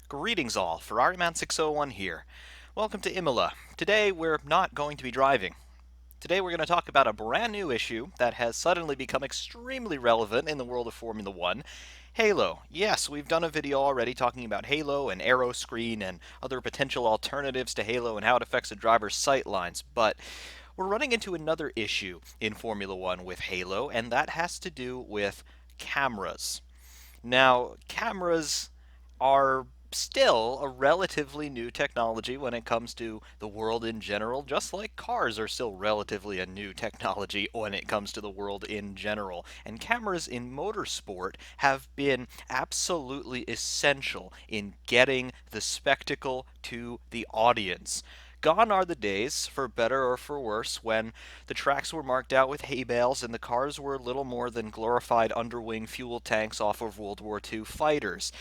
Greetings all, Ferrari 601 here. Welcome to Imola. Today we're not going to be driving. Today we're going to talk about a brand new issue that has suddenly become extremely relevant in the world of Formula One. Halo. Yes, we've done a video already talking about Halo and Aero Screen and other potential alternatives to Halo and how it affects a driver's sight lines, but we're running into another issue in Formula One with Halo, and that has to do with cameras. Now, cameras are still a relatively new technology when it comes to the world in general, just like cars are still relatively a new technology when it comes to the world in general. And cameras in motorsport have been absolutely essential in getting the spectacle to the audience. Gone are the days, for better or for worse, when the tracks were marked out with hay bales and the cars were little more than glorified underwing fuel tanks off of World War II fighters.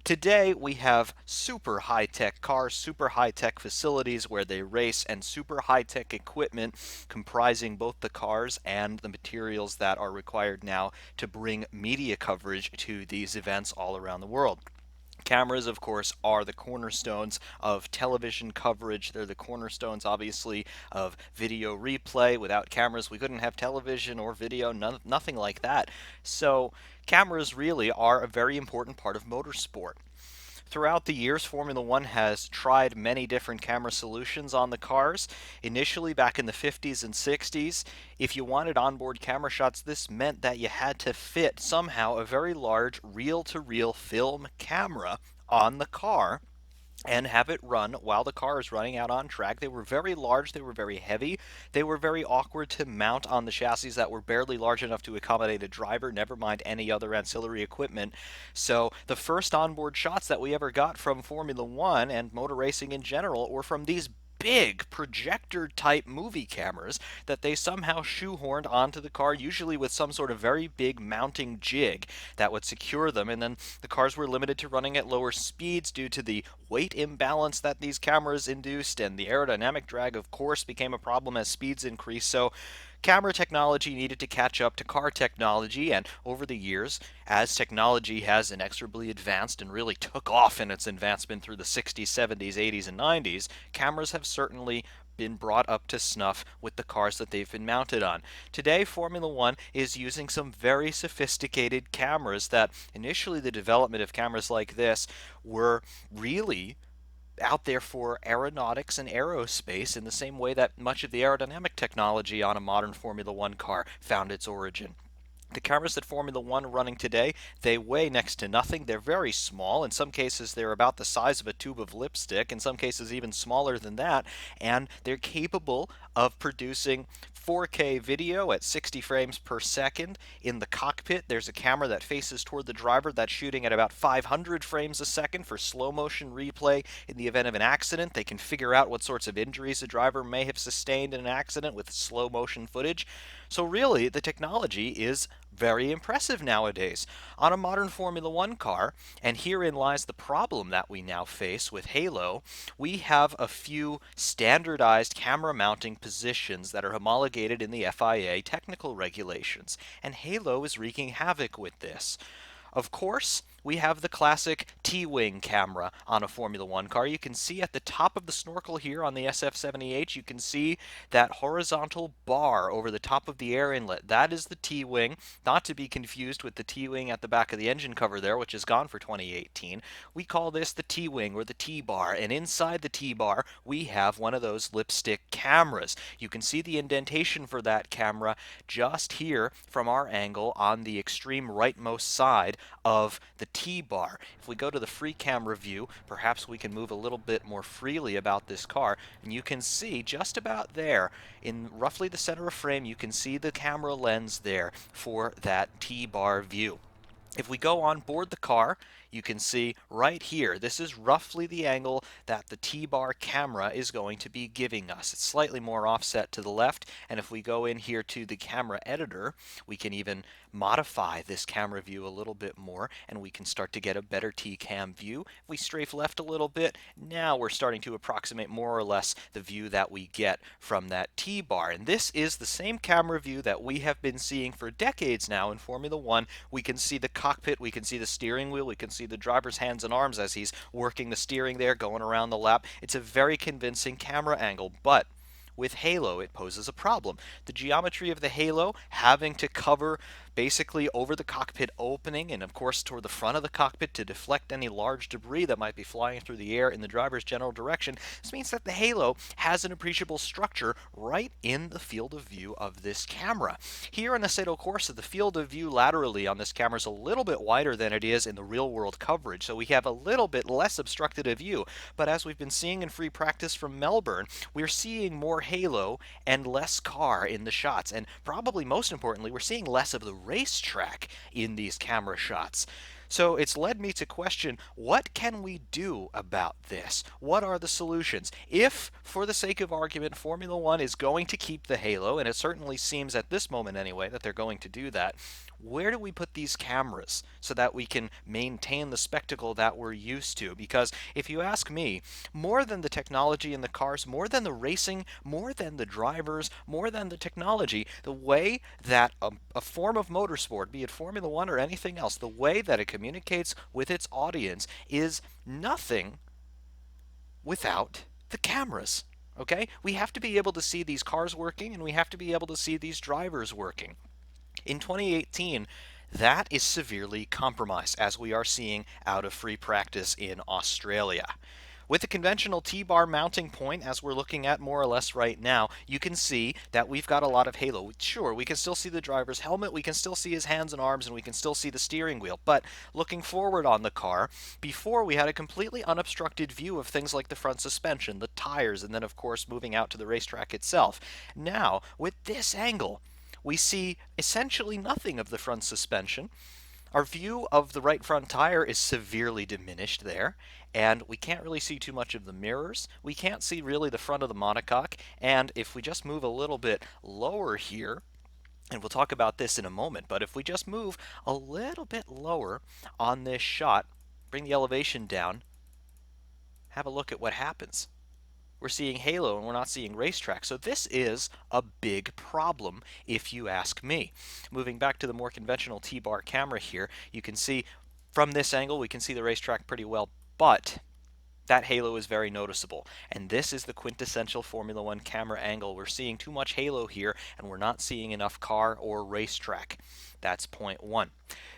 Today, we have super high tech cars, super high tech facilities where they race, and super high tech equipment comprising both the cars and the materials that are required now to bring media coverage to these events all around the world. Cameras, of course, are the cornerstones of television coverage. They're the cornerstones, obviously, of video replay. Without cameras, we couldn't have television or video, nothing like that. So, cameras really are a very important part of motorsport. Throughout the years, Formula One has tried many different camera solutions on the cars. Initially, back in the 50s and 60s, if you wanted onboard camera shots, this meant that you had to fit somehow a very large reel-to-reel film camera on the car and have it run while the car is running out on track. They were very large, they were very heavy, they were very awkward to mount on the chassis that were barely large enough to accommodate a driver, never mind any other ancillary equipment. So the first onboard shots that we ever got from Formula One and motor racing in general were from these big projector type movie cameras that they somehow shoehorned onto the car, usually with some sort of very big mounting jig that would secure them, and then the cars were limited to running at lower speeds due to the weight imbalance that these cameras induced, and the aerodynamic drag, of course, became a problem as speeds increased. So camera technology needed to catch up to car technology, and over the years, as technology has inexorably advanced and really took off in its advancement through the 60s, 70s, 80s, and 90s, cameras have certainly been brought up to snuff with the cars that they've been mounted on. Today, Formula One is using some very sophisticated cameras that initially the development of cameras like this were really out there for aeronautics and aerospace in the same way that much of the aerodynamic technology on a modern Formula One car found its origin. The cameras that Formula One are running today, they weigh next to nothing. They're very small. In some cases, they're about the size of a tube of lipstick. In some cases, even smaller than that. And they're capable of producing 4K video at 60 frames per second. In the cockpit, there's a camera that faces toward the driver that's shooting at about 500 frames a second for slow motion replay. In the event of an accident, they can figure out what sorts of injuries a driver may have sustained in an accident with slow motion footage. So really, the technology is very impressive nowadays on a modern Formula One car, and herein lies the problem that we now face with Halo. We have a few standardized camera mounting positions that are homologated in the FIA technical regulations, and Halo is wreaking havoc with this. Of course, we have the classic T-wing camera on a Formula One car. You can see at the top of the snorkel here on the SF-78, you can see that horizontal bar over the top of the air inlet. That is the T-wing, not to be confused with the T-wing at the back of the engine cover there, which is gone for 2018. We call this the T-wing or the T-bar, and inside the T-bar, we have one of those lipstick cameras. You can see the indentation for that camera just here from our angle on the extreme rightmost side of the T-bar. If we go to the free camera view, perhaps we can move a little bit more freely about this car, and you can see just about there, in roughly the center of frame, you can see the camera lens there for that T-bar view. If we go on board the car, you can see right here, this is roughly the angle that the T-bar camera is going to be giving us. It's slightly more offset to the left, and if we go in here to the camera editor, we can even modify this camera view a little bit more, and we can start to get a better T-cam view. If we strafe left a little bit, now we're starting to approximate more or less the view that we get from that T-bar. And this is the same camera view that we have been seeing for decades now in Formula One. We can see the cockpit, we can see the steering wheel, we can see the driver's hands and arms as he's working the steering there, going around the lap. It's a very convincing camera angle, but with halo, it poses a problem. The geometry of the halo having to cover basically over the cockpit opening and of course toward the front of the cockpit to deflect any large debris that might be flying through the air in the driver's general direction. This means that the halo has an appreciable structure right in the field of view of this camera. Here in the Assetto Corsa, the field of view laterally on this camera is a little bit wider than it is in the real world coverage, so we have a little bit less obstructed a view. But as we've been seeing in free practice from Melbourne, we're seeing more halo and less car in the shots. And probably most importantly, we're seeing less of the racetrack in these camera shots. So it's led me to question, what can we do about this? What are the solutions? If, for the sake of argument, Formula One is going to keep the halo, and it certainly seems at this moment anyway that they're going to do that, where do we put these cameras so that we can maintain the spectacle that we're used to? Because if you ask me, more than the technology in the cars, more than the racing, more than the drivers, more than the technology, the way that a form of motorsport, be it Formula One or anything else, the way that it communicates with its audience is nothing without the cameras. Okay? We have to be able to see these cars working, and we have to be able to see these drivers working. In 2018, that is severely compromised, as we are seeing out of free practice in Australia. With the conventional T-bar mounting point, as we're looking at more or less right now, you can see that we've got a lot of halo. Sure, we can still see the driver's helmet, we can still see his hands and arms, and we can still see the steering wheel. But looking forward on the car, before we had a completely unobstructed view of things like the front suspension, the tires, and then of course moving out to the racetrack itself. Now, with this angle, we see essentially nothing of the front suspension. Our view of the right front tire is severely diminished there, and we can't really see too much of the mirrors. We can't see really the front of the monocoque, and if we just move a little bit lower here, and we'll talk about this in a moment, but if we just move a little bit lower on this shot, bring the elevation down, have a look at what happens. We're seeing halo and we're not seeing racetrack. So this is a big problem if you ask me. Moving back to the more conventional T-bar camera here, you can see from this angle we can see the racetrack pretty well, but that halo is very noticeable. And this is the quintessential Formula One camera angle. We're seeing too much halo here and we're not seeing enough car or racetrack. That's point one.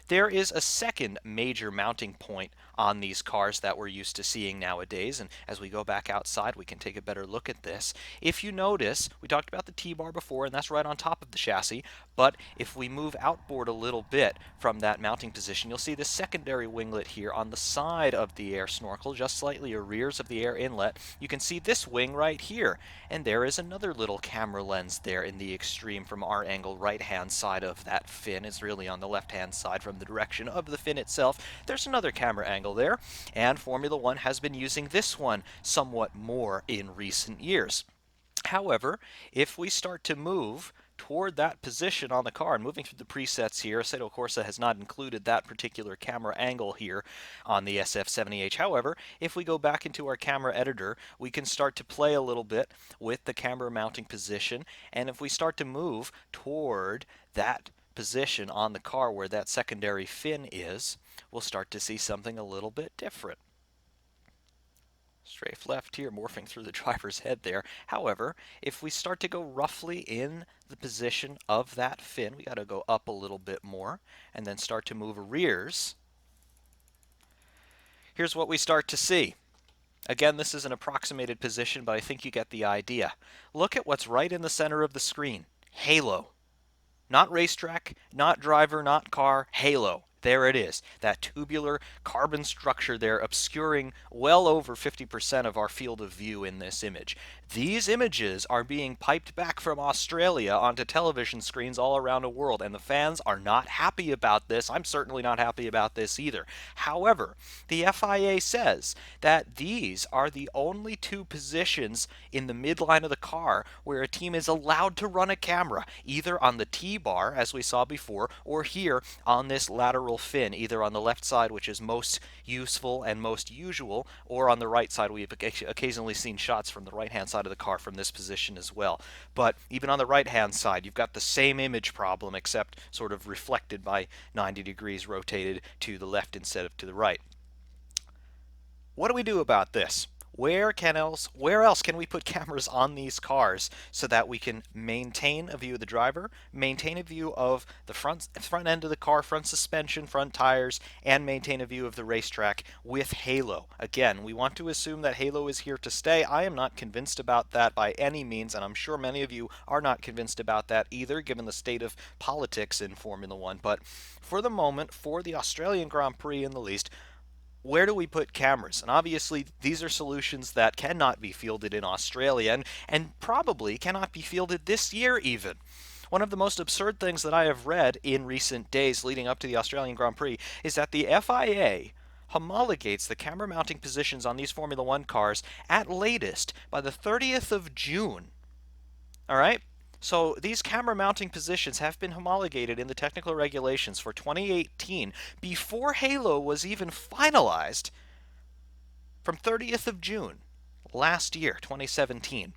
There is a second major mounting point on these cars that we're used to seeing nowadays, and as we go back outside we can take a better look at this. If you notice, we talked about the T-bar before, and that's right on top of the chassis, but if we move outboard a little bit from that mounting position, you'll see the secondary winglet here on the side of the air snorkel, just slightly rears of the air inlet. You can see this wing right here, and there is another little camera lens there in the extreme from our angle right-hand side of that fin. It's really on the left-hand side from the direction of the fin itself. There's another camera angle there, and Formula One has been using this one somewhat more in recent years. However, if we start to move toward that position on the car, and moving through the presets here, Assetto Corsa has not included that particular camera angle here on the SF70H. However, if we go back into our camera editor, we can start to play a little bit with the camera mounting position, and if we start to move toward that position on the car where that secondary fin is, we'll start to see something a little bit different. Strafe left here, morphing through the driver's head there. However, if we start to go roughly in the position of that fin, we got to go up a little bit more and then start to move rears. Here's what we start to see. Again, this is an approximated position, but I think you get the idea. Look at what's right in the center of the screen. Halo. Not racetrack, not driver, not car, halo. There it is, that tubular carbon structure there obscuring well over 50% of our field of view in this image. These images are being piped back from Australia onto television screens all around the world, and the fans are not happy about this. I'm certainly not happy about this either. However, the FIA says that these are the only two positions in the midline of the car where a team is allowed to run a camera, either on the T-bar, as we saw before, or here on this lateral vertical fin, either on the left side, which is most useful and most usual, or on the right side. We've occasionally seen shots from the right-hand side of the car from this position as well. But even on the right-hand side, you've got the same image problem, except sort of reflected by 90 degrees rotated to the left instead of to the right. What do we do about this? Where else can we put cameras on these cars so that we can maintain a view of the driver, maintain a view of the front end of the car, front suspension, front tires, and maintain a view of the racetrack with halo? Again, we want to assume that halo is here to stay. I am not convinced about that by any means, and I'm sure many of you are not convinced about that either, given the state of politics in Formula One. But for the moment, for the Australian Grand Prix in the least, where do we put cameras? And obviously, these are solutions that cannot be fielded in Australia and probably cannot be fielded this year even. One of the most absurd things that I have read in recent days leading up to the Australian Grand Prix is that the FIA homologates the camera mounting positions on these Formula One cars at latest by the 30th of June. All right? So these camera mounting positions have been homologated in the technical regulations for 2018 before Halo was even finalized from 30th of June last year, 2017.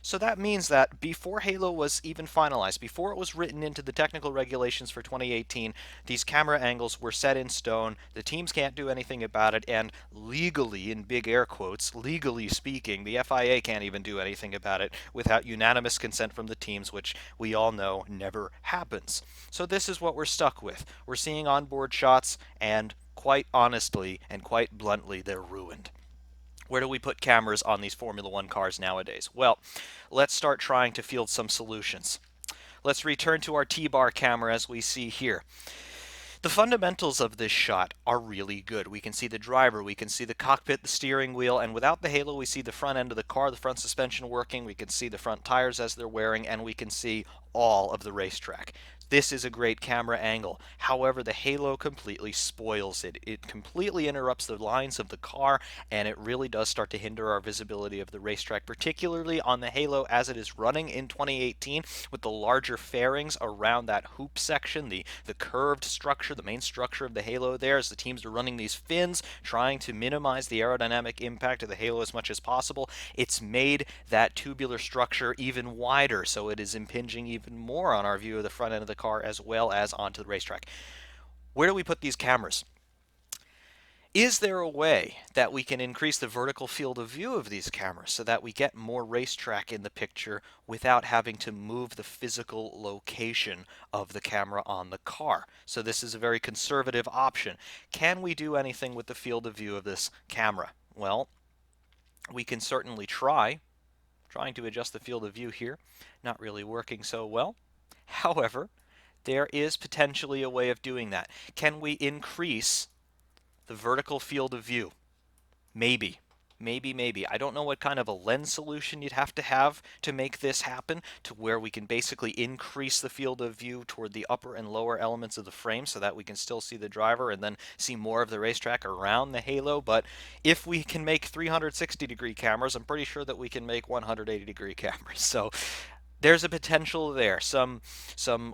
So that means that before Halo was even finalized, before it was written into the technical regulations for 2018, these camera angles were set in stone. The teams can't do anything about it, and legally, in big air quotes, legally speaking, the FIA can't even do anything about it without unanimous consent from the teams, which we all know never happens. So this is what we're stuck with. We're seeing onboard shots, and quite honestly and quite bluntly, they're ruined. Where do we put cameras on these Formula One cars nowadays? Well, let's start trying to field some solutions. Let's return to our T-bar camera as we see here. The fundamentals of this shot are really good. We can see the driver, we can see the cockpit, the steering wheel, and without the halo we see the front end of the car, the front suspension working, we can see the front tires as they're wearing, and we can see all of the racetrack. This is a great camera angle. However, the halo completely spoils it. It completely interrupts the lines of the car, and it really does start to hinder our visibility of the racetrack, particularly on the halo as it is running in 2018 with the larger fairings around that hoop section, the curved structure, the main structure of the halo there, as the teams are running these fins, trying to minimize the aerodynamic impact of the halo as much as possible. It's made that tubular structure even wider, so it is impinging even more on our view of the front end of the car as well as onto the racetrack. Where do we put these cameras? Is there a way that we can increase the vertical field of view of these cameras so that we get more racetrack in the picture without having to move the physical location of the camera on the car? So this is a very conservative option. Can we do anything with the field of view of this camera? Well, we can certainly trying to adjust the field of view here. Not really working so well. However, there is potentially a way of doing that. Can we increase the vertical field of view? Maybe. Maybe. I don't know what kind of a lens solution you'd have to make this happen, to where we can basically increase the field of view toward the upper and lower elements of the frame so that we can still see the driver and then see more of the racetrack around the halo. But if we can make 360-degree cameras, I'm pretty sure that we can make 180-degree cameras. So there's a potential there. Some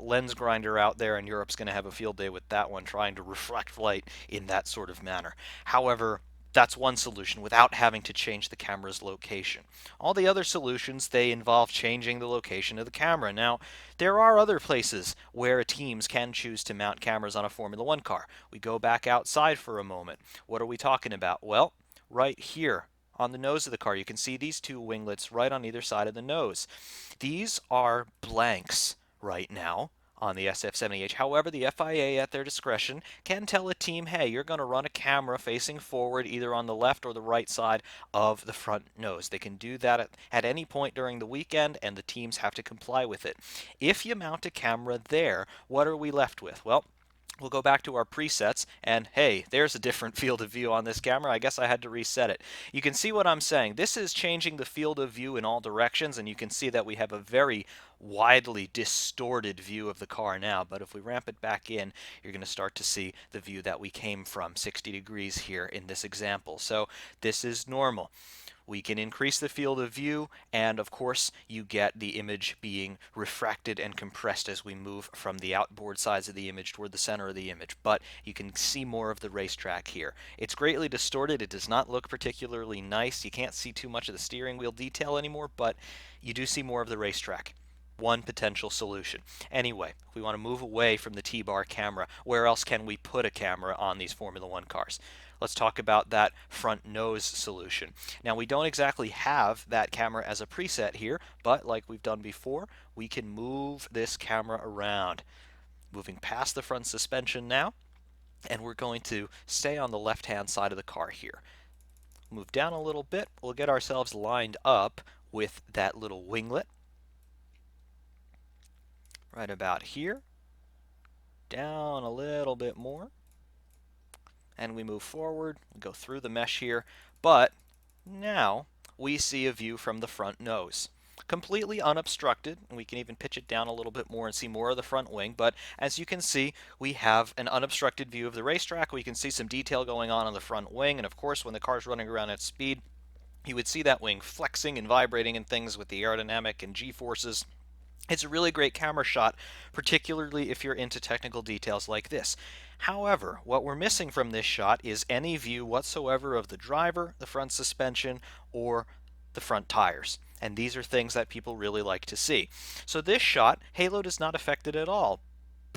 lens grinder out there in Europe's going to have a field day with that one, trying to reflect light in that sort of manner. However, that's one solution without having to change the camera's location. All the other solutions, they involve changing the location of the camera. Now, there are other places where teams can choose to mount cameras on a Formula One car. We go back outside for a moment. What are we talking about? Well, right here on the nose of the car, you can see these two winglets right on either side of the nose. These are blanks right now on the SF70H. However, the FIA at their discretion can tell a team, hey, you're going to run a camera facing forward either on the left or the right side of the front nose. They can do that at any point during the weekend, and the teams have to comply with it. If you mount a camera there, what are we left with? Well, we'll go back to our presets, and hey, there's a different field of view on this camera. I guess I had to reset it. You can see what I'm saying. This is changing the field of view in all directions, and you can see that we have a very widely distorted view of the car now, but if we ramp it back in, you're going to start to see the view that we came from, 60 degrees here in this example. So this is normal. We can increase the field of view, and of course you get the image being refracted and compressed as we move from the outboard sides of the image toward the center of the image, but you can see more of the racetrack here. It's greatly distorted. It does not look particularly nice. You can't see too much of the steering wheel detail anymore, but you do see more of the racetrack. One potential solution. Anyway, if we want to move away from the T-bar camera, where else can we put a camera on these Formula One cars? Let's talk about that front nose solution. Now, we don't exactly have that camera as a preset here, but like we've done before, we can move this camera around. Moving past the front suspension now, and we're going to stay on the left-hand side of the car here. Move down a little bit, we'll get ourselves lined up with that little winglet. Right about here. Down a little bit more. And we move forward, we go through the mesh here, but now we see a view from the front nose. Completely unobstructed, and we can even pitch it down a little bit more and see more of the front wing, but as you can see, we have an unobstructed view of the racetrack. We can see some detail going on the front wing, and of course when the car's running around at speed, you would see that wing flexing and vibrating and things with the aerodynamic and G-forces. It's a really great camera shot, particularly if you're into technical details like this. However, what we're missing from this shot is any view whatsoever of the driver, the front suspension, or the front tires. And these are things that people really like to see. So this shot, halo does not affect it at all.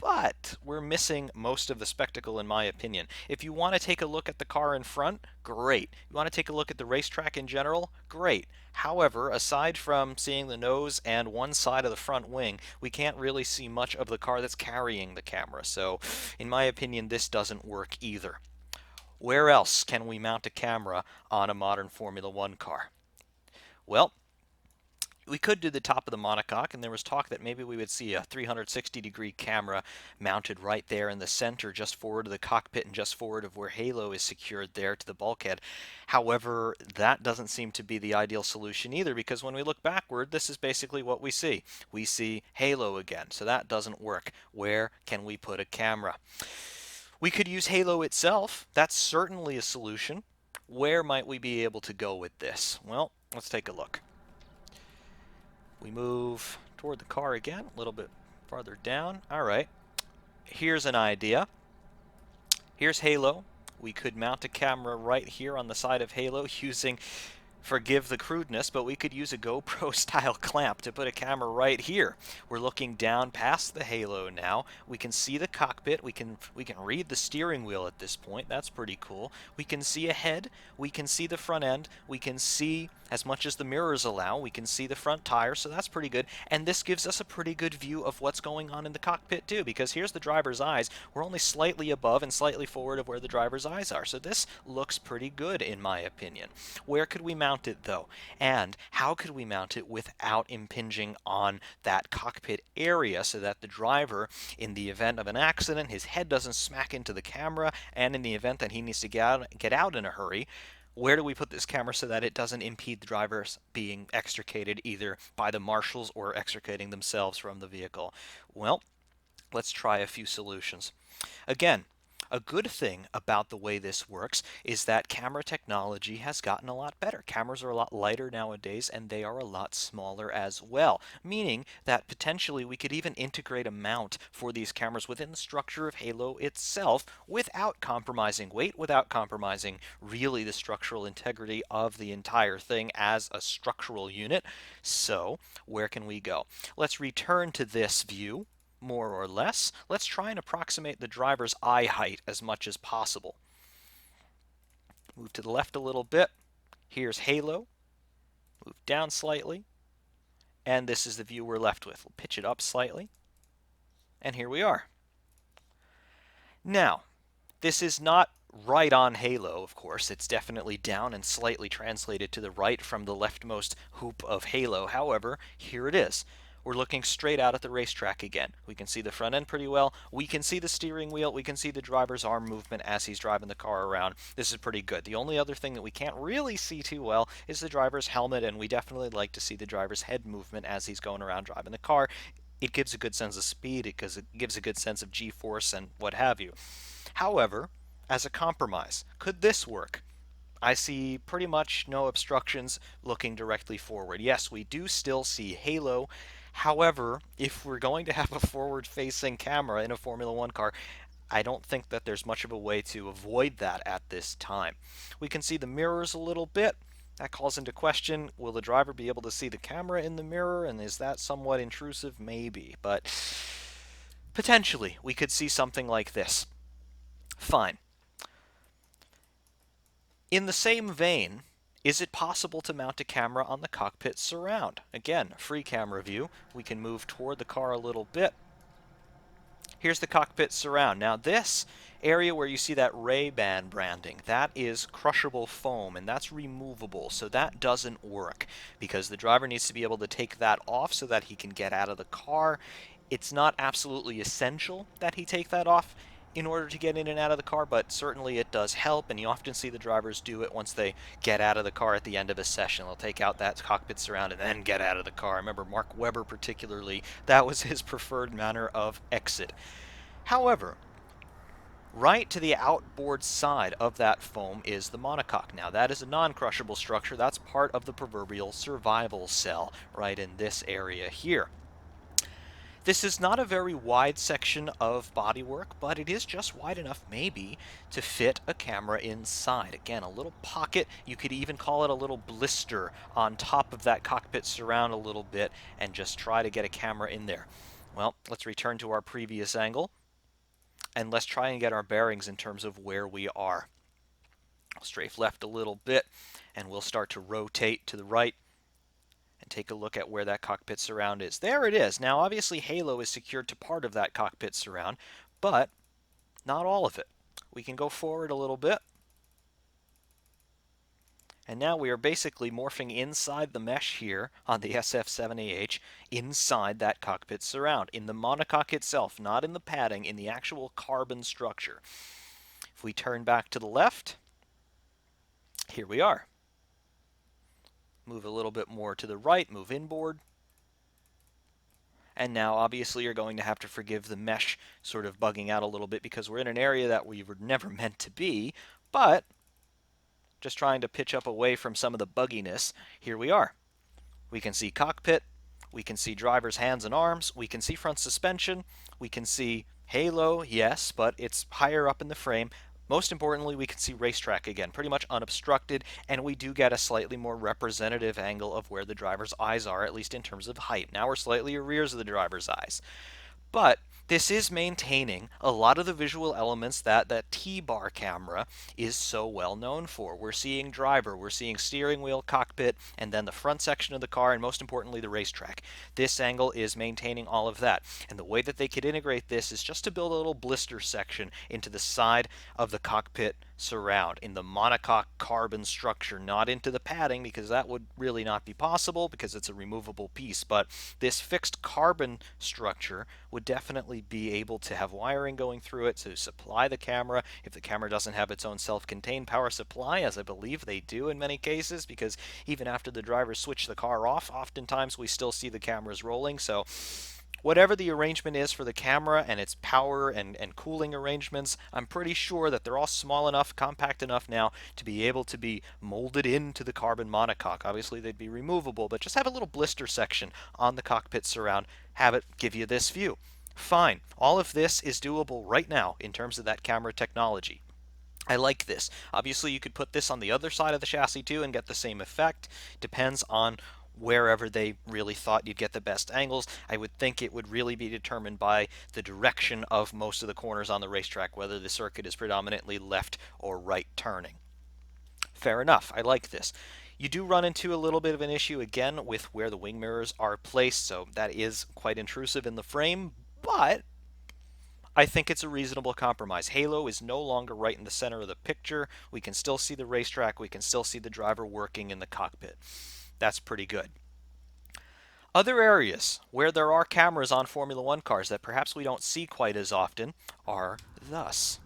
But we're missing most of the spectacle, in my opinion. If you want to take a look at the car in front, great. You want to take a look at the racetrack in general, great. However, aside from seeing the nose and one side of the front wing, we can't really see much of the car that's carrying the camera. So, in my opinion, this doesn't work either. Where else can we mount a camera on a modern Formula One car? Well, we could do the top of the monocoque, and there was talk that maybe we would see a 360-degree camera mounted right there in the center, just forward of the cockpit and just forward of where halo is secured there to the bulkhead. However, that doesn't seem to be the ideal solution either, because when we look backward, this is basically what we see. We see halo again, so that doesn't work. Where can we put a camera? We could use halo itself. That's certainly a solution. Where might we be able to go with this? Well, let's take a look. We move toward the car again, a little bit farther down. All right, here's an idea. Here's halo. We could mount a camera right here on the side of halo using, forgive the crudeness, but we could use a GoPro style clamp to put a camera right here. We're looking down past the halo now. We can see the cockpit. We can read the steering wheel at this point. That's pretty cool. We can see ahead. We can see the front end. We can see, as much as the mirrors allow, we can see the front tire, so that's pretty good. And this gives us a pretty good view of what's going on in the cockpit too, because here's the driver's eyes. We're only slightly above and slightly forward of where the driver's eyes are, so this looks pretty good in my opinion. Where could we mount it though? And how could we mount it without impinging on that cockpit area so that the driver, in the event of an accident, his head doesn't smack into the camera, and in the event that he needs to get out in a hurry, where do we put this camera so that it doesn't impede the drivers being extricated either by the marshals or extricating themselves from the vehicle? Well, let's try a few solutions. Again, a good thing about the way this works is that camera technology has gotten a lot better. Cameras are a lot lighter nowadays, and they are a lot smaller as well, meaning that potentially we could even integrate a mount for these cameras within the structure of halo itself without compromising weight, without compromising really the structural integrity of the entire thing as a structural unit. So, where can we go? Let's return to this view. More or less. Let's try and approximate the driver's eye height as much as possible. Move to the left a little bit. Here's halo. Move down slightly. And this is the view we're left with. We'll pitch it up slightly. And here we are. Now, this is not right on halo, of course. It's definitely down and slightly translated to the right from the leftmost hoop of halo. However, here it is. we're looking straight out at the racetrack again. We can see the front end pretty well. We can see the steering wheel. We can see the driver's arm movement as he's driving the car around. This is pretty good. The only other thing that we can't really see too well is the driver's helmet, and we definitely like to see the driver's head movement as he's going around driving the car. It gives a good sense of speed because it gives a good sense of G-force and what have you. However, as a compromise, could this work? I see pretty much no obstructions looking directly forward. Yes, we do still see halo. However, if we're going to have a forward-facing camera in a Formula One car, I don't think that there's much of a way to avoid that at this time. We can see the mirrors a little bit. That calls into question, will the driver be able to see the camera in the mirror, and is that somewhat intrusive? Maybe, but potentially we could see something like this. Fine. In the same vein, is it possible to mount a camera on the cockpit surround? Again, free camera view. We can move toward the car a little bit. Here's the cockpit surround. Now this area where you see that Ray-Ban branding, that is crushable foam, and that's removable, so that doesn't work because the driver needs to be able to take that off so that he can get out of the car. It's not absolutely essential that he take that off in order to get in and out of the car, but certainly it does help, and you often see the drivers do it once they get out of the car at the end of a session. They'll take out that cockpit surround and then get out of the car. I remember Mark Webber particularly, that was his preferred manner of exit. However, right to the outboard side of that foam is the monocoque. Now that is a non-crushable structure. That's part of the proverbial survival cell right in this area here. This is not a very wide section of bodywork, but it is just wide enough maybe to fit a camera inside. Again, a little pocket. You could even call it a little blister on top of that cockpit surround a little bit and just try to get a camera in there. Well, let's return to our previous angle and let's try and get our bearings in terms of where we are. I'll strafe left a little bit and we'll start to rotate to the right and take a look at where that cockpit surround is. There it is. Now obviously halo is secured to part of that cockpit surround, but not all of it. We can go forward a little bit. And now we are basically morphing inside the mesh here on the SF7AH, inside that cockpit surround, in the monocoque itself, not in the padding, in the actual carbon structure. If we turn back to the left, here we are. Move a little bit more to the right, move inboard. And now obviously you're going to have to forgive the mesh sort of bugging out a little bit because we're in an area that we were never meant to be, but just trying to pitch up away from some of the bugginess, here we are. We can see cockpit, we can see driver's hands and arms, we can see front suspension, we can see halo, yes, but it's higher up in the frame. Most importantly, we can see racetrack again, pretty much unobstructed, and we do get a slightly more representative angle of where the driver's eyes are, at least in terms of height. Now we're slightly arrears of the driver's eyes. But this is maintaining a lot of the visual elements that that T-bar camera is so well known for. We're seeing driver, we're seeing steering wheel, cockpit, and then the front section of the car, and most importantly the racetrack. This angle is maintaining all of that. And the way that they could integrate this is just to build a little blister section into the side of the cockpit surround in the monocoque carbon structure, not into the padding because that would really not be possible because it's a removable piece, but this fixed carbon structure would definitely be able to have wiring going through it to supply the camera if the camera doesn't have its own self-contained power supply, as I believe they do in many cases, because even after the drivers switch the car off, oftentimes we still see the cameras rolling. So whatever the arrangement is for the camera and its power and cooling arrangements, I'm pretty sure that they're all small enough, compact enough now to be able to be molded into the carbon monocoque. Obviously they'd be removable, but just have a little blister section on the cockpit surround, have it give you this view. Fine. All of this is doable right now in terms of that camera technology. I like this. Obviously you could put this on the other side of the chassis too and get the same effect. Depends on wherever they really thought you'd get the best angles. I would think it would really be determined by the direction of most of the corners on the racetrack, whether the circuit is predominantly left or right turning. Fair enough. I like this. You do run into a little bit of an issue again with where the wing mirrors are placed, so that is quite intrusive in the frame, but I think it's a reasonable compromise. Halo is no longer right in the center of the picture. We can still see the racetrack. We can still see the driver working in the cockpit. That's pretty good. Other areas where there are cameras on Formula One cars that perhaps we don't see quite as often are thus.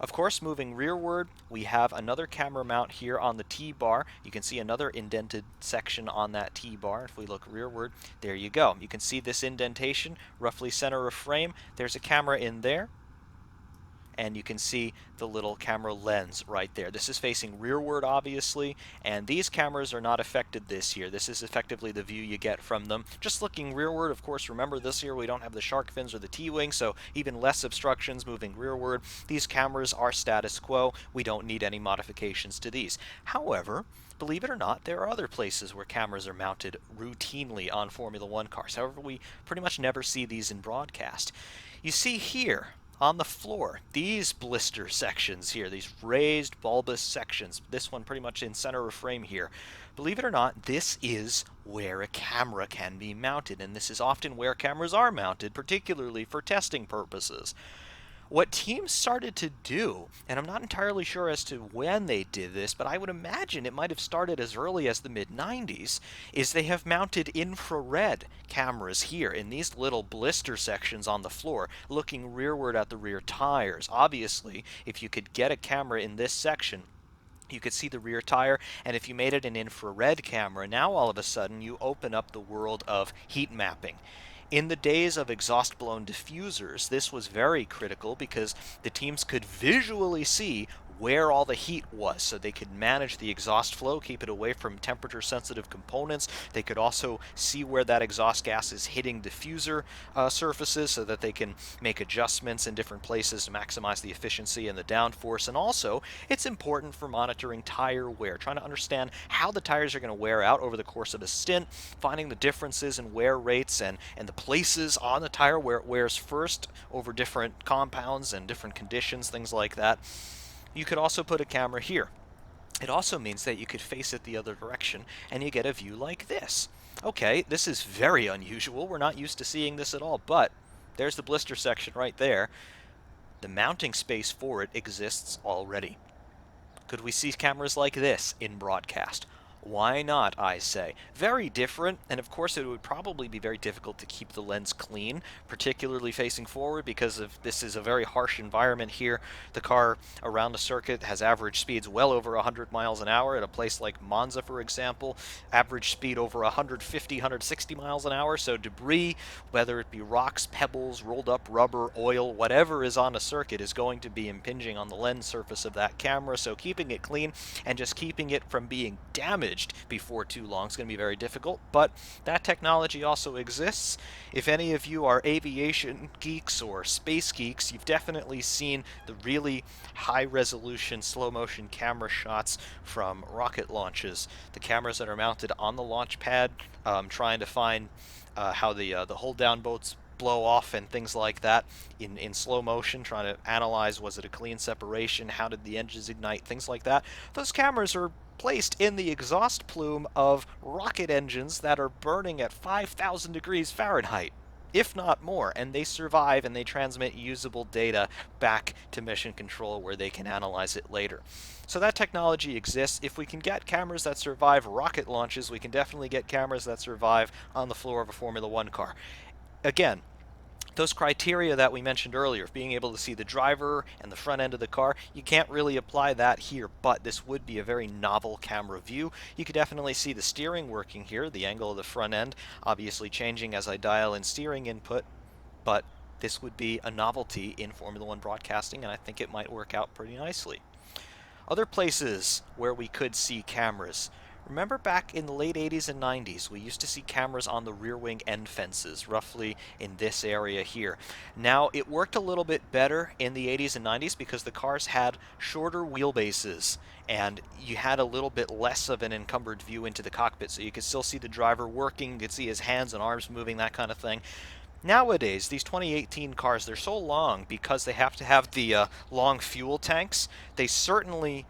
Of course, moving rearward, we have another camera mount here on the T-bar. You can see another indented section on that T-bar. If we look rearward, there you go. You can see this indentation, roughly center of frame. There's a camera in there. And you can see the little camera lens right there. This is facing rearward, obviously, and these cameras are not affected this year. This is effectively the view you get from them. Just looking rearward, of course, remember this year we don't have the shark fins or the T-wing, so even less obstructions moving rearward. These cameras are status quo. We don't need any modifications to these. However, believe it or not, there are other places where cameras are mounted routinely on Formula One cars. However, we pretty much never see these in broadcast. You see here, on the floor, these blister sections here, these raised bulbous sections, this one pretty much in center of frame here. Believe it or not, this is where a camera can be mounted, and this is often where cameras are mounted, particularly for testing purposes. What teams started to do, and I'm not entirely sure as to when they did this, but I would imagine it might have started as early as the mid-90s, is they have mounted infrared cameras here in these little blister sections on the floor, looking rearward at the rear tires. Obviously, if you could get a camera in this section, you could see the rear tire, and if you made it an infrared camera, now all of a sudden you open up the world of heat mapping. In the days of exhaust-blown diffusers, this was very critical because the teams could visually see where all the heat was, so they could manage the exhaust flow, keep it away from temperature-sensitive components. They could also see where that exhaust gas is hitting diffuser surfaces so that they can make adjustments in different places to maximize the efficiency and the downforce. And also, it's important for monitoring tire wear, trying to understand how the tires are going to wear out over the course of a stint, finding the differences in wear rates and the places on the tire where it wears first over different compounds and different conditions, things like that. You could also put a camera here. It also means that you could face it the other direction and you get a view like this. Okay, this is very unusual. We're not used to seeing this at all, but there's the blister section right there. The mounting space for it exists already. Could we see cameras like this in broadcast? Why not, I say. Very different, and of course it would probably be very difficult to keep the lens clean, particularly facing forward, because this is a very harsh environment here. The car around the circuit has average speeds well over 100 miles an hour at a place like Monza, for example. Average speed over 150, 160 miles an hour, so debris, whether it be rocks, pebbles, rolled up rubber, oil, whatever is on a circuit is going to be impinging on the lens surface of that camera, so keeping it clean and just keeping it from being damaged before too long is going to be very difficult, but that technology also exists. If any of you are aviation geeks or space geeks, you've definitely seen the really high-resolution slow-motion camera shots from rocket launches. The cameras that are mounted on the launch pad, trying to find how the hold-down boats blow off and things like that in slow motion, trying to analyze, was it a clean separation, how did the engines ignite, things like that. Those cameras are placed in the exhaust plume of rocket engines that are burning at 5,000 degrees Fahrenheit, if not more, and they survive and they transmit usable data back to mission control where they can analyze it later. So that technology exists. If we can get cameras that survive rocket launches, we can definitely get cameras that survive on the floor of a Formula One car. Again, those criteria that we mentioned earlier, being able to see the driver and the front end of the car, you can't really apply that here, but this would be a very novel camera view. You could definitely see the steering working here, the angle of the front end obviously changing as I dial in steering input, but this would be a novelty in Formula One broadcasting, and I think it might work out pretty nicely. Other places where we could see cameras. Remember back in the late 80s and 90s, we used to see cameras on the rear wing end fences, roughly in this area here. Now, it worked a little bit better in the 80s and 90s because the cars had shorter wheelbases, and you had a little bit less of an encumbered view into the cockpit, so you could still see the driver working, you could see his hands and arms moving, that kind of thing. Nowadays, these 2018 cars, they're so long because they have to have the long fuel tanks. They certainly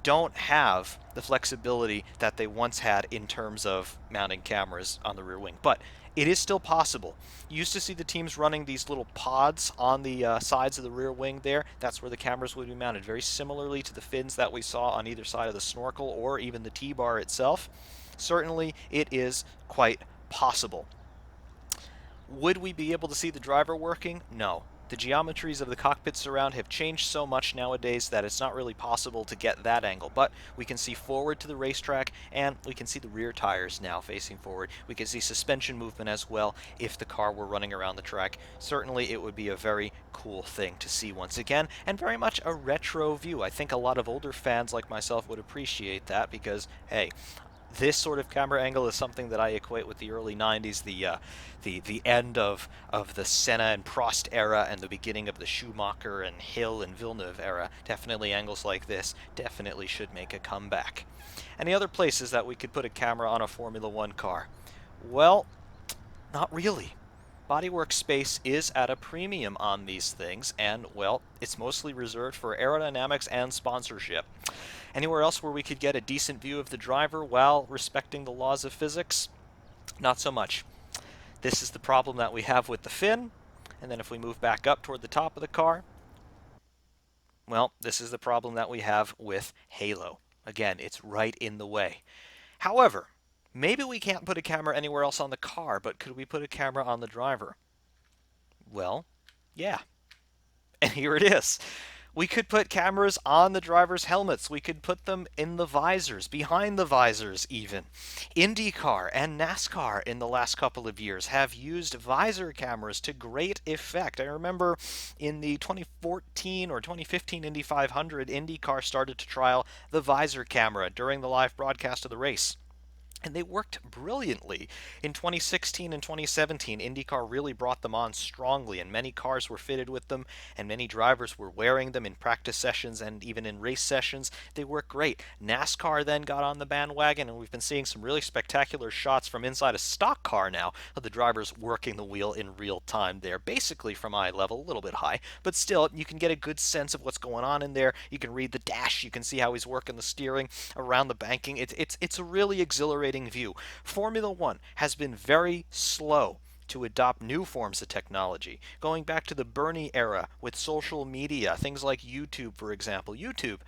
don't have the flexibility that they once had in terms of mounting cameras on the rear wing. But it is still possible. You used to see the teams running these little pods on the sides of the rear wing there. That's where the cameras would be mounted, very similarly to the fins that we saw on either side of the snorkel or even the T-bar itself. Certainly, it is quite possible. Would we be able to see the driver working? No. The geometries of the cockpit surround have changed so much nowadays that it's not really possible to get that angle, but we can see forward to the racetrack, and we can see the rear tires now facing forward. We can see suspension movement as well if the car were running around the track. Certainly it would be a very cool thing to see once again, and very much a retro view. I think a lot of older fans like myself would appreciate that because, hey, this sort of camera angle is something that I equate with the early 90s, the end of the Senna and Prost era and the beginning of the Schumacher and Hill and Villeneuve era. Definitely angles like this definitely should make a comeback. Any other places that we could put a camera on a Formula One car? Well, not really. Bodywork space is at a premium on these things, and, well, it's mostly reserved for aerodynamics and sponsorship. Anywhere else where we could get a decent view of the driver while respecting the laws of physics? Not so much. This is the problem that we have with the fin, and then if we move back up toward the top of the car, well, this is the problem that we have with halo. Again, it's right in the way. However, maybe we can't put a camera anywhere else on the car, but could we put a camera on the driver? Well, yeah. And here it is. We could put cameras on the driver's helmets. We could put them in the visors, behind the visors even. IndyCar and NASCAR in the last couple of years have used visor cameras to great effect. I remember in the 2014 or 2015 Indy 500, IndyCar started to trial the visor camera during the live broadcast of the race. And they worked brilliantly. In 2016 and 2017, IndyCar really brought them on strongly, and many cars were fitted with them, and many drivers were wearing them in practice sessions and even in race sessions. They work great. NASCAR then got on the bandwagon, and we've been seeing some really spectacular shots from inside a stock car now of the drivers working the wheel in real time there, basically from eye level, a little bit high, but still, you can get a good sense of what's going on in there. You can read the dash, you can see how he's working the steering around the banking. It's a really exhilarating view. Formula One has been very slow to adopt new forms of technology. Going back to the Bernie era with social media, things like YouTube, for example. YouTube,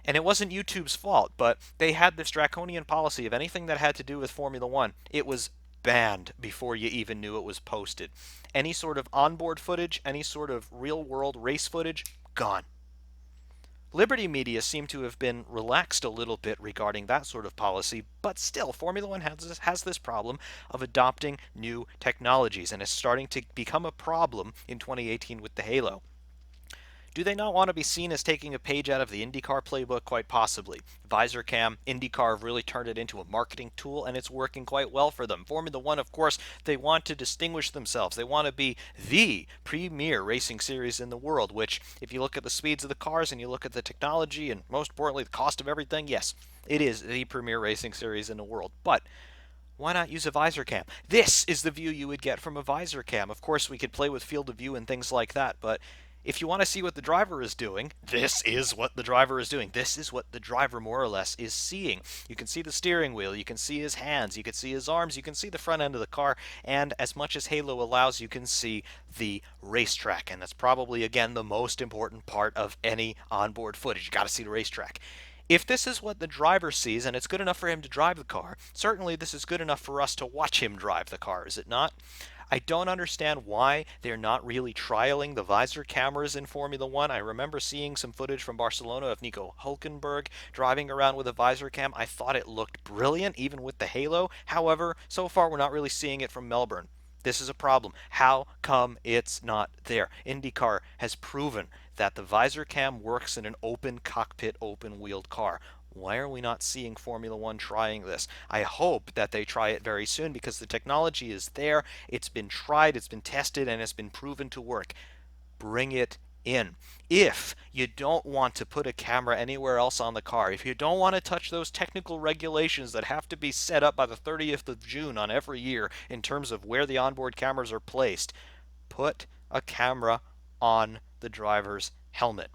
and it wasn't YouTube's fault, but they had this draconian policy of anything that had to do with Formula One, it was banned before you even knew it was posted. Any sort of onboard footage, any sort of real world race footage, gone. Liberty Media seem to have been relaxed a little bit regarding that sort of policy, but still, Formula One has this problem of adopting new technologies, and it's starting to become a problem in 2018 with the Halo. Do they not want to be seen as taking a page out of the IndyCar playbook? Quite possibly. Visor Cam, IndyCar have really turned it into a marketing tool, and it's working quite well for them. Formula One, of course, they want to distinguish themselves. They want to be the premier racing series in the world, which, if you look at the speeds of the cars and you look at the technology and, most importantly, the cost of everything, yes, it is the premier racing series in the world. But why not use a visor cam? This is the view you would get from a visor cam. Of course, we could play with field of view and things like that, but if you want to see what the driver is doing, this is what the driver is doing. This is what the driver more or less is seeing. You can see the steering wheel, you can see his hands, you can see his arms, you can see the front end of the car, and as much as Halo allows, you can see the racetrack. And that's probably, again, the most important part of any onboard footage. You got to see the racetrack. If this is what the driver sees, and it's good enough for him to drive the car, certainly this is good enough for us to watch him drive the car, is it not? I don't understand why they're not really trialing the visor cameras in Formula One. I remember seeing some footage from Barcelona of Nico Hulkenberg driving around with a visor cam. I thought it looked brilliant, even with the halo. However, so far we're not really seeing it from Melbourne. This is a problem. How come it's not there? IndyCar has proven that the visor cam works in an open cockpit, open-wheeled car. Why are we not seeing Formula One trying this? I hope that they try it very soon because the technology is there, it's been tried, it's been tested, and it's been proven to work. Bring it in. If you don't want to put a camera anywhere else on the car, if you don't want to touch those technical regulations that have to be set up by the 30th of June on every year in terms of where the onboard cameras are placed, put a camera on the driver's helmet.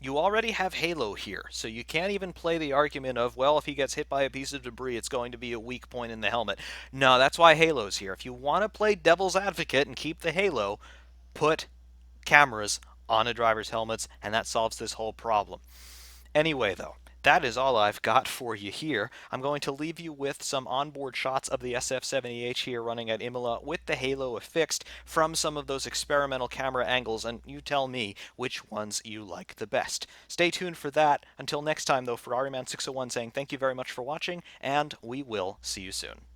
You already have Halo here, so you can't even play the argument of, well, if he gets hit by a piece of debris, it's going to be a weak point in the helmet. No, that's why Halo's here. If you want to play devil's advocate and keep the Halo, put cameras on a driver's helmets, and that solves this whole problem. Anyway, though, That is all I've got for you here. I'm going to leave you with some onboard shots of the SF-70H here running at Imola with the halo affixed from some of those experimental camera angles, and you tell me which ones you like the best. Stay tuned for that. Until next time, though, Ferrari Man 601 saying thank you very much for watching, and we will see you soon.